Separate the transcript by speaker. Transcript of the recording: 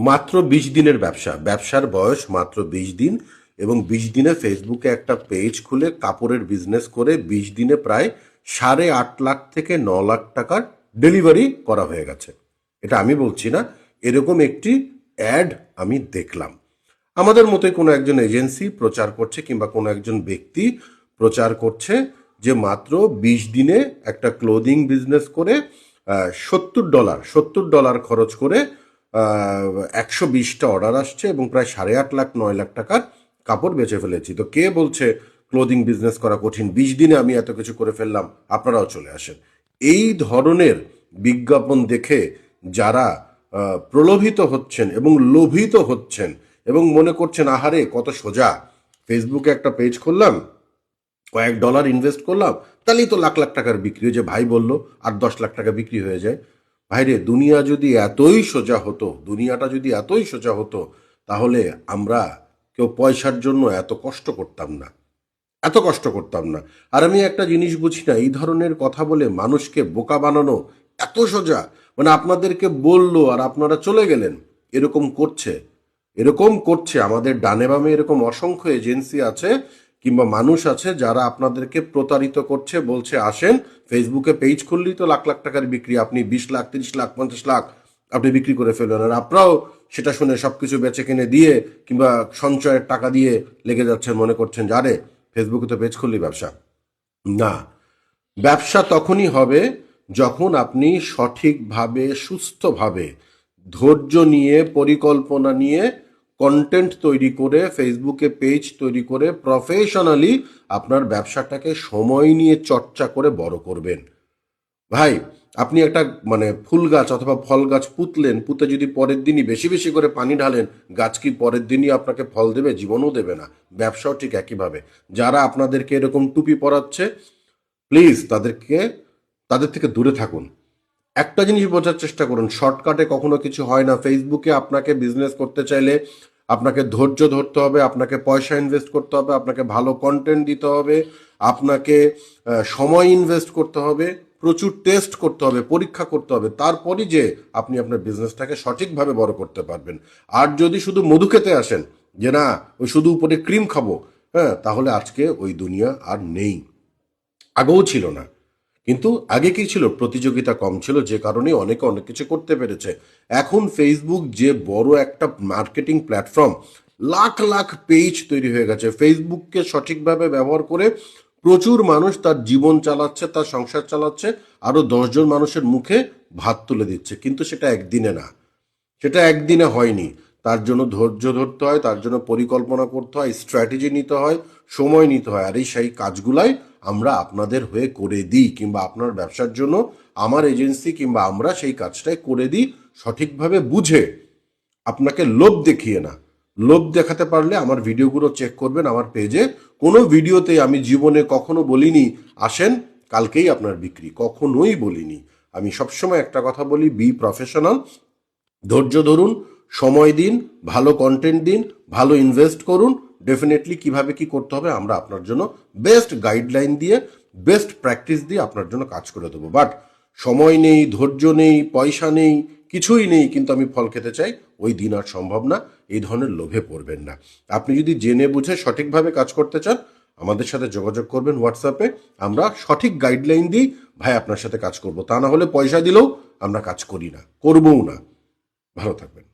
Speaker 1: মাত্র 20 দিনের ব্যবসার বয়স মাত্র 20 দিন, এবং 20 দিনে ফেসবুকে একটা পেজ খুলে কাপড়ের বিজনেস করে 20 দিনে প্রায় 8.5 লাখ থেকে 9 লাখ টাকার ডেলিভারি করা হয়ে গেছে। এটা আমি বলছি না, এরকম একটি অ্যাড আমি দেখলাম। আমাদের মতোই কোনো একজন এজেন্সি প্রচার করছে কিংবা কোনো একজন ব্যক্তি প্রচার করছে যে মাত্র 20 দিনে একটা ক্লোদিং বিজনেস করে $70 খরচ করে 120টা অর্ডার আসছে এবং প্রায় 8.5 লাখ 9 লাখ টাকার কাপড় বেচে ফেলেছি। তো কে বলছে ক্লোদিং বিজনেস করা কঠিন? 20 দিনে আমি এত কিছু করে ফেললাম, আপনারাও চলে আসেন। এই ধরনের বিজ্ঞাপন দেখে যারা প্রলোভিত হচ্ছেন এবং লোভিত হচ্ছেন এবং মনে করছেন আহারে কত সোজা, ফেসবুকে একটা পেজ খুললাম, কয়েক ডলার ইনভেস্ট করলাম, তাহলেই তো লাখ লাখ টাকার বিক্রি, যে ভাই বললো 8-10 লাখ টাকা বিক্রি হয়ে যায়। ভাইরে, দুনিয়াটা যদি এতই সোজা হতো তাহলে আমরা কেউ পয়সার জন্য এত কষ্ট করতাম না। আর আমি একটা জিনিস বুঝি না, এই ধরনের কথা বলে মানুষকে বোকা বানানো এত সোজা। মানে আপনাদেরকে বললো আর আপনারা চলে গেলেন, এরকম করছে আমাদের ডানে বামে এরকম অসংখ্য এজেন্সি আছে কিংবা মানুষ আছে যারা আপনাদেরকে প্রতারিত করছে, বলছে আসেন ফেসবুকে পেজ খুললেই তো লাখ লাখ টাকার বিক্রি, আপনি 20 লাখ 30 লাখ 50 লাখ আপনি বিক্রি করে ফেলবেন, আর আপনারাও সেটা শুনে সবকিছু বেচে কিনে দিয়ে কিংবা সঞ্চয়ের টাকা দিয়ে লেগে যাচ্ছেন, মনে করছেন যারে ফেসবুকে তো পেজ খুললেই ব্যবসা। না, ব্যবসা তখনই হবে যখন আপনি সঠিকভাবে সুস্থভাবে ধৈর্য নিয়ে পরিকল্পনা নিয়ে কন্টেন্ট তৈরি করে ফেসবুকে পেজ তৈরি করে প্রফেশনালি আপনার ব্যবসাটাকে সময় নিয়ে চর্চা করে বড় করবেন। ভাই, আপনি একটা ফুল গাছ অথবা ফল গাছ পুঁতে যদি পরের দিনই বেশি বেশি করে পানি ঢালেন, গাছ কি পরের দিনই আপনাকে ফল দেবে? জীবনও দেবে না। ব্যবসাও ঠিক একইভাবে। যারা আপনাদেরকে এরকম টুপি পরাচ্ছে, প্লিজ তাদের থেকে দূরে থাকুন। একটা জিনিস বোঝার চেষ্টা করুন, শর্টকাটে কখনো কিছু হয় না। ফেসবুকে আপনাকে বিজনেস করতে চাইলে আপনাকে ধৈর্য ধরতে হবে, আপনাকে পয়সা ইনভেস্ট করতে হবে, আপনাকে ভালো কন্টেন্ট দিতে হবে, আপনাকে সময় ইনভেস্ট করতে হবে, প্রচুর টেস্ট করতে হবে, পরীক্ষা করতে হবে, তারপরই যে আপনি আপনার বিজনেসটাকে সঠিকভাবে বড় করতে পারবেন। আর যদি শুধু মধু খেতে আসেন যে না ওই শুধু উপরে ক্রিম খাবো, হ্যাঁ, তাহলে আজকে ওই দুনিয়া আর নেই, আগেও ছিল না। কিন্তু আগে কি ছিল? প্রতিযোগিতা কম ছিল, যে কারণে অনেকে অনেক কিছু করতে পেরেছে। এখন ফেসবুক যে বড় একটা marketing platform, lakh lakh page তৈরি হয়ে গেছে। ফেসবুককে সঠিকভাবে ব্যবহার করে প্রচুর মানুষ তার জীবন চালাচ্ছে, তার সংসার চালাচ্ছে, আরো 10 জন মানুষের মুখে ভাত তুলে দিচ্ছে। কিন্তু সেটা একদিনে হয়নি। তার জন্য ধৈর্য ধরতে হয়, তার জন্য পরিকল্পনা করতে হয়, স্ট্র্যাটেজি নিতে হয়, সময় নিতে হয়। আর সেই কাজগুলাই আমরা আপনাদের হয়ে করে দিই, কিংবা আপনার ব্যবসার জন্য আমার এজেন্সি কিংবা আমরা সেই কাজটাই করে দিই সঠিকভাবে বুঝে, আপনাকে লোভ দেখিয়ে না। লোভ দেখাতে পারলে আমার ভিডিওগুলো চেক করবেন আমার পেজে। কোনো ভিডিওতে আমি জীবনে কখনো বলিনি আসেন কালকেই আপনার বিক্রি, কখনোই বলিনি। আমি সবসময় একটা কথা বলি, বি প্রফেশনাল, ধৈর্য ধরুন, সময় দিন, ভালো কন্টেন্ট দিন, ভালো ইনভেস্ট করুন। ডেফিনেটলি কিভাবে কি করতে হবে আমরা আপনার জন্য বেস্ট গাইডলাইন দিয়ে, বেস্ট প্র্যাকটিস দিয়ে আপনার জন্য কাজ করে দেবো। বাট সময় নেই, ধৈর্য নেই, পয়সা নেই, কিছুই নেই, কিন্তু আমি ফল খেতে চাই, ওই দিন আর সম্ভব না। এই ধরনের লোভে পড়বেন না। আপনি যদি জেনে বুঝে সঠিকভাবে কাজ করতে চান, আমাদের সাথে যোগাযোগ করবেন হোয়াটসঅ্যাপে। আমরা সঠিক গাইডলাইন দিই, ভাই আপনার সাথে কাজ করব। তা না হলে পয়সা দিলেও আমরা কাজ করি না, করবও না। ভালো থাকবেন।